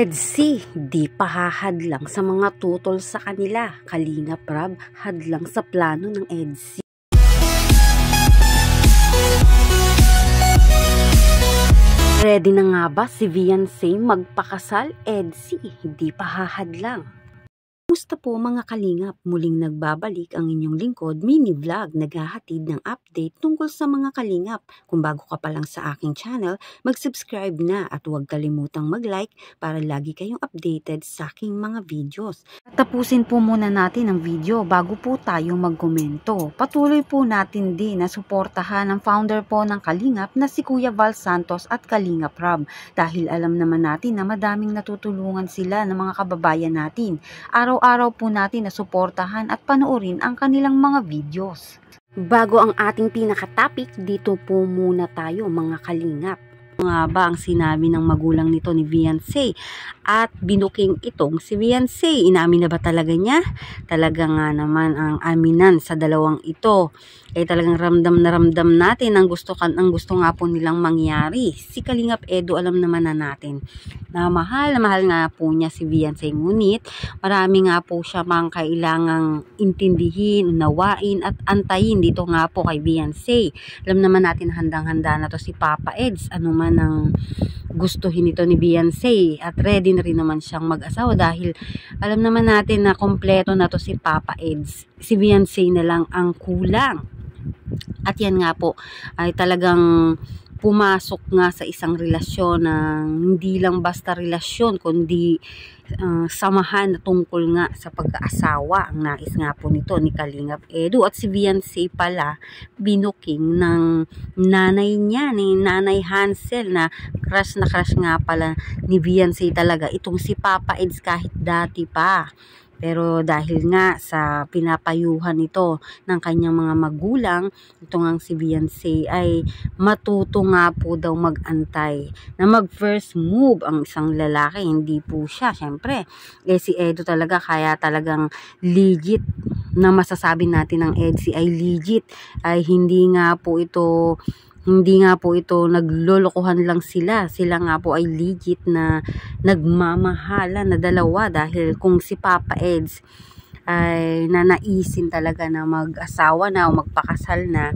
Red Sea, di pa hahadlang sa mga tutol sa kanila. Kalingap Rab, hadlang sa plano ng EDSI. Ready na nga ba si Viansay magpakasal? EDSI, di pa hahadlang. Kumusta po mga kalingap? Muling nagbabalik ang inyong lingkod, mini vlog, naghahatid ng update tungkol sa mga kalingap. Kung bago ka pa lang sa aking channel, mag-subscribe na at huwag kalimutang mag-like para lagi kayong updated sa aking mga videos. Tapusin po muna natin ang video bago po tayo magkomento. Patuloy po natin din na suportahan ang founder po ng Kalingap na si Kuya Val Santos at Kalingap Rab. Dahil alam naman natin na madaming natutulungan sila ng mga kababayan natin. Araw-araw po natin na suportahan at panoorin ang kanilang mga videos. Bago ang ating pinaka-topic, dito po muna tayo mga kalingap. Nga ba ang sinabi ng magulang nito ni Viansay at binuking itong si Viansay? Inamin na ba talaga niya? Talaga nga naman ang aminan sa dalawang ito. Talagang ramdam na ramdam natin ang gusto nga po nilang mangyari. Si Kalingap Edu, alam naman na natin na mahal nga po niya si Viansay. Ngunit marami nga po siya mang kailangang intindihin, unawain at antayin dito nga po kay Viansay. Alam naman natin handang-handa na to si Papa Eds. Ano man ang gustuhin ito ni Viansay at ready na rin naman siyang mag-asawa dahil alam naman natin na kompleto na to si Papa Eds. Si Viansay na lang ang kulang. At yan nga po ay talagang pumasok nga sa isang relasyon na hindi lang basta relasyon kundi samahan na tungkol nga sa pag-aasawa. Ang nais nga po nito ni Kalingap Edu at si Viansay pala binuking ng nanay niya, ni Nanay Hansel, na crush nga pala ni Viansay talaga itong si Papa Eds kahit dati pa. Pero dahil nga sa pinapayuhan ito ng kanyang mga magulang, ito nga si Viansay ay matuto nga po daw mag-antay na mag-first move ang isang lalaki. Hindi po siya, syempre. Si Edu talaga, kaya talagang legit na masasabi natin ng EDSI ay legit. Ay hindi nga po ito naglolokohan lang sila. Sila nga po ay legit na nagmamahala na dalawa dahil kung si Papa Eds ay nanaisin talaga na mag-asawa na o magpakasal na,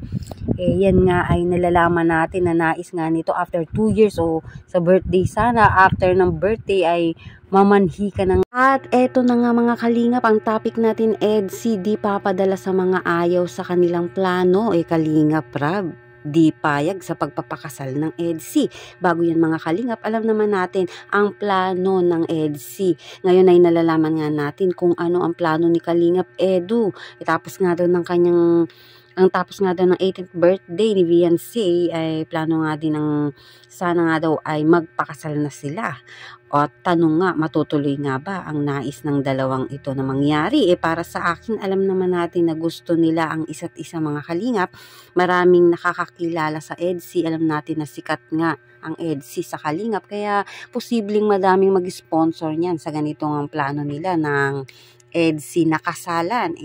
yan nga ay nalalaman natin na nais nga nito after 2 years o sa birthday sana. After ng birthday ay mamanhi ka na. At eto na nga mga kalingap, ang topic natin, EDSI di papadala sa mga ayaw sa kanilang plano. Kalingap Rab, di payag sa pagpapakasal ng EDSI. Bago yan mga kalingap, alam naman natin ang plano ng EDSI. Ngayon ay nalalaman nga natin kung ano ang plano ni Kalingap Edu. Tapos nga daw ng ang tapos nga daw ng 18th birthday ni Viansay ay plano nga din ng sana nga daw ay magpakasal na sila. O tanong nga, matutuloy nga ba ang nais ng dalawang ito na mangyari? Para sa akin, alam naman natin na gusto nila ang isa't isa mga kalingap. Maraming nakakakilala sa EDSI. Alam natin na sikat nga ang EDSI sa kalingap. Kaya posibleng madaming mag-sponsor niyan sa ganitong ang plano nila ng EDSI na kasalan.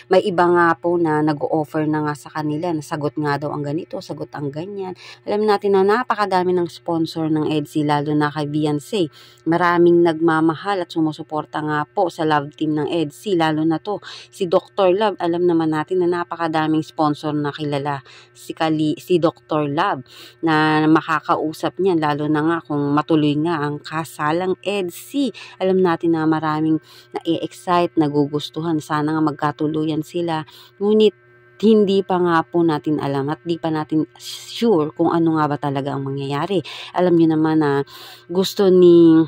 May iba nga po na nag-o-offer na nga sa kanila na sagot nga daw ang ganito, sagot ang ganyan. Alam natin na napakadami ng sponsor ng EDSI, lalo na kay Viansay. Maraming nagmamahal at sumusuporta nga po sa love team ng EDSI, lalo na to si Dr. Love. Alam naman natin na napakadaming sponsor na kilala si Dr. Love na makakausap niyan, lalo na nga kung matuloy nga ang kasalang EDSI. Alam natin na maraming na-excite, nagugustuhan, sana nga magkatuluyan sila. Ngunit hindi pa nga po natin alam at di pa natin sure kung ano nga ba talaga ang mangyayari. Alam niyo naman na gusto ni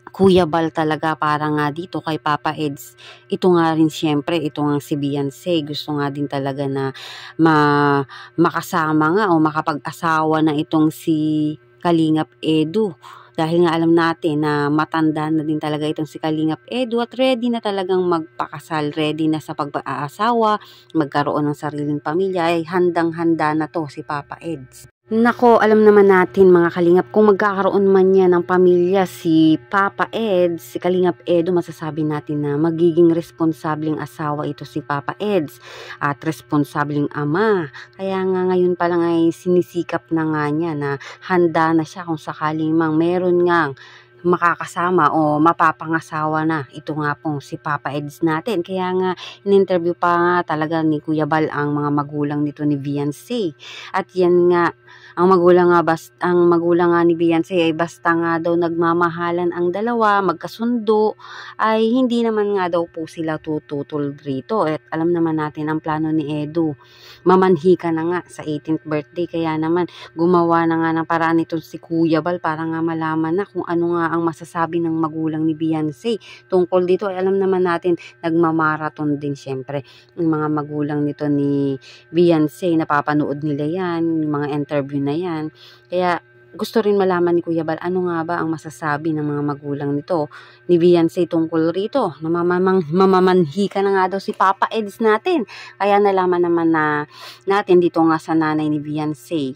Kuya Val talaga para nga dito kay Papa Eds. Ito nga rin siyempre, ito nga si Viansay. Gusto nga din talaga na makasama nga o makapag-asawa na itong si Kalingap Edu. Dahil nga alam natin na matanda na din talaga itong si Kalingap Edu at ready na talagang magpakasal, ready na sa pag-aasawa, magkaroon ng sariling pamilya, ay handang-handa na to si Papa Eds. Nako, alam naman natin mga kalingap, kung magkakaroon man niya ng pamilya si Papa Eds, si Kalingap Edu, masasabi natin na magiging responsableng asawa ito si Papa Eds at responsableng ama. Kaya nga ngayon pa lang ay sinisikap na nga niya na handa na siya kung sakaling mang meron ngang makakasama o mapapangasawa na ito nga pong si Papa Eds natin. Kaya nga in-interview pa nga talaga ni Kuya Bal ang mga magulang nito ni Beyonce. At yan nga, ang magulang nga ni Beyonce ay basta nga daw nagmamahalan ang dalawa, magkasundo, ay hindi naman nga daw po sila tututol rito. At alam naman natin ang plano ni Edu, mamanhi ka na nga sa 18th birthday. Kaya naman gumawa na nga ng paraan nito si Kuya Bal para nga malaman na kung ano nga ang masasabi ng magulang ni Beyonce tungkol dito. Ay alam naman natin nagmamarathon din syempre yung mga magulang nito ni Beyonce, napapanood nila yan, yung mga interview na yan. Kaya gusto rin malaman ni Kuya Bal ano nga ba ang masasabi ng mga magulang nito ni Beyonce tungkol rito. Mamamanhi ka na nga daw si Papa Eds natin. Kaya nalaman naman na natin dito nga sa nanay ni Beyonce,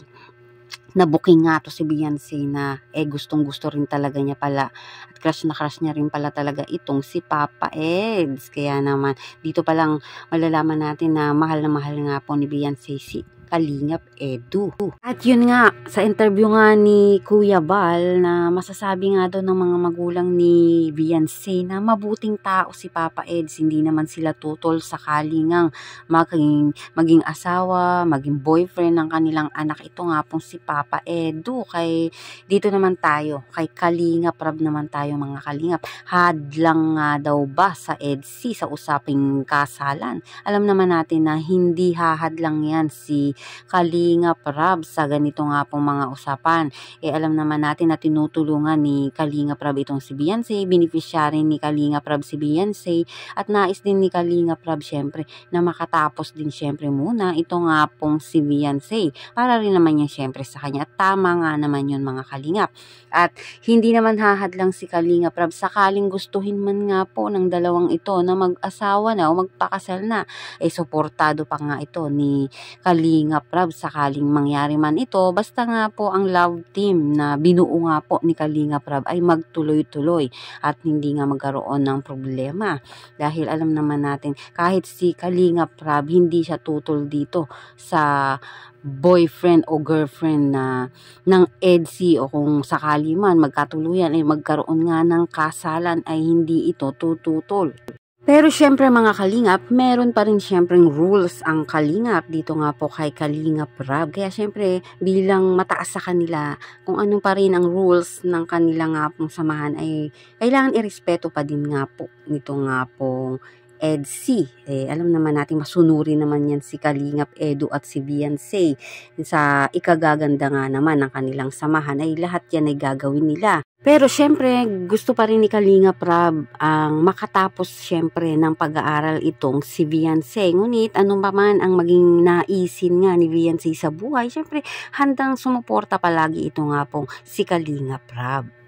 na-booking nga to si Beyonce na gustong-gusto rin talaga niya pala at crush na crush niya rin pala talaga itong si Papa Eds. Kaya naman dito palang malalaman natin na mahal nga po ni Beyonce si Kalingap Edu. At yun nga, sa interview nga ni Kuya Bal na masasabi nga daw ng mga magulang ni Beyonce na mabuting tao si Papa Eds, hindi naman sila tutol sakali ngang maging asawa, maging boyfriend ng kanilang anak. Ito nga pong si Papa Edu. Dito naman tayo, kay Kalingap Rab naman tayo mga Kalingap. Hadlang nga daw ba sa EDSI sa usaping kasalan? Alam naman natin na hindi hahadlang yan si Kalingap Rab sa ganito nga pong mga usapan. Alam naman natin na tinutulungan ni Kalingap Rab itong si Beyonce, beneficiary ni Kalingap Rab si Beyonce, at nais din ni Kalingap Rab syempre na makatapos din syempre muna ito nga pong si Beyonce para rin naman yan syempre sa kanya. At tama nga naman yun mga Kalingap. At hindi naman hahadlang si Kalingap Rab sakaling gustuhin man nga po ng dalawang ito na mag-asawa na o magpakasal na, suportado pa nga ito ni Kalingap Rab sakaling mangyari man ito. Basta nga po ang love team na binuo nga po ni Kalingap Rab ay magtuloy-tuloy at hindi nga magkaroon ng problema. Dahil alam naman natin kahit si Kalingap Rab hindi siya tutol dito sa boyfriend o girlfriend na ng EDSI, o kung sakali man magkatuluyan ay magkaroon nga ng kasalan ay hindi ito tututol. Pero syempre mga Kalingap, meron pa rin syempreng rules ang Kalingap dito nga po kay Kalingap Rab. Kaya syempre bilang mataas sa kanila, kung ano pa rin ang rules ng kanila nga pong samahan ay kailangan irespeto pa din nga po nito nga pong EDSI. Alam naman natin masunuri naman yan si Kalingap Edu at si Beyonce. Sa ikagaganda nga naman ng kanilang samahan ay lahat yan ay gagawin nila. Pero syempre gusto pa rin ni Kalingap Rab ang makatapos syempre ng pag-aaral itong si Beyonce. Ngunit ano pa man ang maging naisin nga ni Beyonce sa buhay, syempre handang sumuporta palagi ito nga pong si Kalingap Rab.